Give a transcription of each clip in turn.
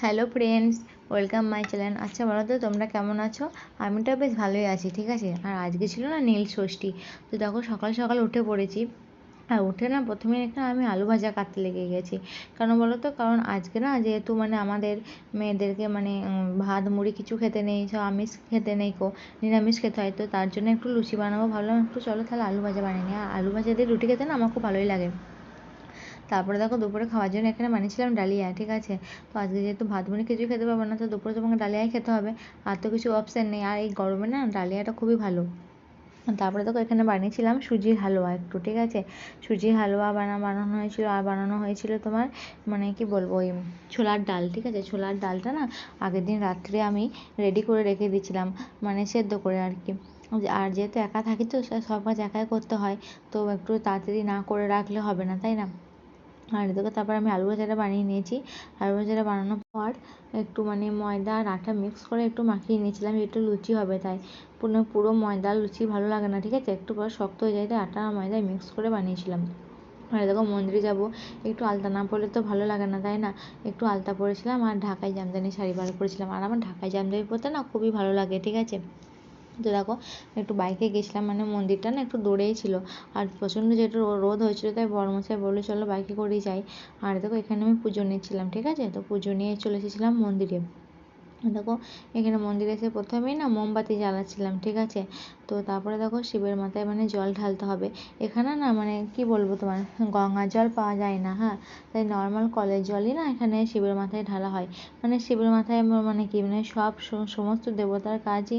Hello friends, welcome my channel. আচ্ছা বলো তো তোমরা কেমন আছো? আমি তো বেশ ভালোই আছি, ঠিক আছে। আর আজকে ছিল না নীল ষষ্ঠী, তো দেখো সকাল সকাল উঠে পড়েছি। আর উঠে না প্রথমে একটা আমি আলু ভাজা কাটতে লেগে গেছি। কেন বলো তো? কারণ আজকে না যেহেতু আমাদের মেয়েদেরকে ভাত মুড়ি কিছু খেতে নেই, সব আমিষ খেতে নেই, নিরামিষ খেতে হয়, তো তার জন্য একটু লুচি বানাবো ভাবলাম। একটু চলো তাহলে আলু ভাজা বানিয়ে নিই। আর আলু ভাজা দিয়ে রুটি খেতে না আমার খুব ভালোই লাগে। তারপরে দেখো দুপুরে খাওয়ার জন্য এখানে বানিয়েছিলাম ডালিয়া, ঠিক আছে। তো আজকে যেহেতু ভাত মুড়ি কিছুই খেতে পারবো না, তো দুপুরে তোমাকে ডালিয়াই খেতে হবে। আর তো কিছু অপশান নেই, আর এই গরমে না ডালিয়াটা খুবই ভালো। তারপরে দেখো এখানে বানিয়েছিলাম সুজির হালুয়া একটু, ঠিক আছে। সুজির হালুয়া বানানো হয়েছিল। আর বানানো হয়েছিল তোমার কি বলবো, ওই ছোলার ডাল, ঠিক আছে। ছোলার ডালটা না আগের দিন রাত্রে আমি রেডি করে রেখে দিয়েছিলাম, সেদ্ধ করে আর কি। আর যেহেতু একা থাকি তো সব কাজ একাই করতে হয়, তো একটু তাড়াতাড়ি না করে রাখলে হবে না, তাই না। আর দেখো তারপর আমি আলু ভাজাটা বানিয়ে নিয়েছি। আলু ভাজাটা বানানোর পর একটু ময়দা আর আটা মিক্স করে একটু মাখিয়ে নিয়েছিলাম, একটু লুচি হবে তাই। পুরো ময়দা লুচি ভালো লাগে না, ঠিক আছে। একটু পর শক্ত হয়ে যায়, তাই আটা আর ময়দা মিক্স করে বানিয়েছিলাম। আর দেখো মন্দিরে যাব, একটু আলতা না পরলে তো ভালো লাগে না, তাই না। একটু আলতা পরেছিলাম আর ঢাকাই জামদানি শাড়ি বার করেছিলাম। আর আমার ঢাকাই জামদানি পরতে না খুবই ভালো লাগে, ঠিক আছে। তো দেখো একটু বাইকে গেছিলাম, মন্দিরটা না একটু দূরেই ছিল। আর প্রচণ্ড যেহেতু রোদ হয়েছিল, তাই বড়মশাই বললো চলো বাইকে করেই যাই। আর দেখো এখানে আমি পুজো নিচ্ছিলাম, ঠিক আছে। তো পুজো নিয়ে চলে এসেছিলাম মন্দিরে। দেখো এখানে মন্দিরে এসে প্রথমেই না মোমবাতি জ্বালাচ্ছিলাম, ঠিক আছে। তো তারপরে দেখো শিবের মাথায় জল ঢালতে হবে। এখানে না কি বলবো তোমার, গঙ্গার জল পাওয়া যায় না, হ্যাঁ। তাই নর্মাল কলের জলই না এখানে শিবের মাথায় ঢালা হয়। শিবের মাথায় কি সব সমস্ত দেবতার কাজই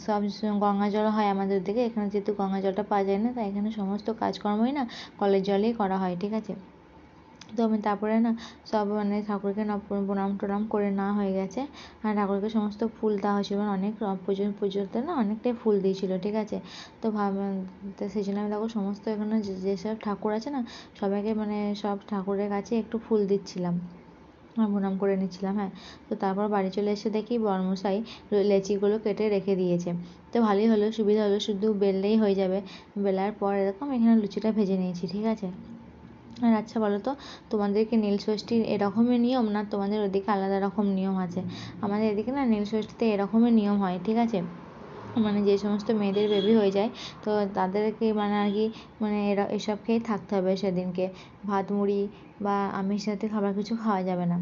সব গঙ্গা জল হয় আমাদের দিকে। এখানে যেহেতু গঙ্গা জলটা পাওয়া যায় না, তাই এখানে সমস্ত কাজকর্মই না কলের জলেই করা হয়, ঠিক আছে। তো আমি তারপরে না সব ঠাকুরকে প্রণাম টনাম করে নেওয়া হয়ে গেছে। আর ঠাকুরকে সমস্ত ফুল দেওয়া হয়েছিল, অনেক পুজোতে না অনেকটাই ফুল দিয়েছিল, ঠিক আছে। তো তো সেই জন্য আমি দেখো সমস্ত এখানে যেসব ঠাকুর আছে না সবাইকে সব ঠাকুরের কাছে একটু ফুল দিচ্ছিলাম, প্রণাম করে নিচ্ছিলাম, হ্যাঁ। তো তারপর বাড়ি চলে এসে দেখি বড়মশাই লেচিগুলো কেটে রেখে দিয়েছে। তো ভালোই হলো, সুবিধা হলো, শুধু বেললেই হয়ে যাবে। বেলার পর এরকম এখানে লুচিটা ভেজে নিয়েছি, ঠিক আছে। আর আচ্ছা বলো তো, তোমাদেরকে নীল ষষ্ঠীর এরকমই নিয়ম, না তোমাদের ওদিকে আলাদা রকম নিয়ম আছে? আমাদের এদিকে না নীল ষষ্ঠীতে এরকমই নিয়ম হয়, ঠিক আছে। যে সমস্ত মেয়েদের বেবি হয়ে যায়, তো তাদেরকে আর কি এরা এসব খেয়েই থাকতে হবে সেদিনকে। ভাত মুড়ি বা আমিষ জাতীয় খাবার কিছু খাওয়া যাবে না।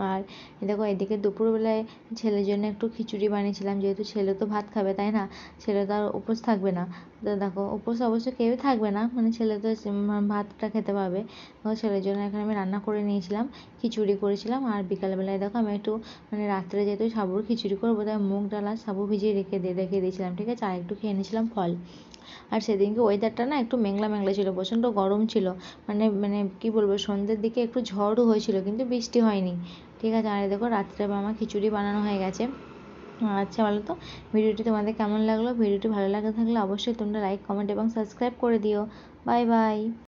আর দেখো এদিকে দুপুরবেলায় ছেলের জন্য একটু খিচুড়ি বানিয়েছিলাম, যেহেতু ছেলে তো ভাত খাবে, তাই না। ছেলে তো আর উপোস থাকবে না। তো দেখো উপোস অবশ্য কেউই থাকবে না, ছেলে তো ভাতটা খেতে পারবে। তো ছেলের জন্য এখানে আমি রান্না করে নিয়েছিলাম, খিচুড়ি করেছিলাম। আর বিকালবেলায় দেখো আমি একটু রাত্রে যেহেতু সাবুর খিচুড়ি করবো, তাই মুগ ডাল আর সাবু ভিজিয়ে রেখে দিয়েছিলাম, ঠিক আছে। আর একটু খেয়ে নিয়েছিলাম ফল। আর সেদিনকে ওয়েদারটা না একটু মেঘলা মেঘলা ছিল, প্রচণ্ড গরম ছিল। কী বলবো, সন্ধ্যের দিকে একটু ঝড়ও হয়েছিল, কিন্তু বৃষ্টি হয়নি, ঠিক আছে। আর দেখো রাত্রে আমার খিচুড়ি বানানো হয়ে গেছে। আচ্ছা বলো তো, ভিডিওটি তোমাদের কেমন লাগলো? ভিডিওটি ভালো লাগে থাকলে অবশ্যই তোমরা লাইক কমেন্ট এবং সাবস্ক্রাইব করে দিও। Bye bye.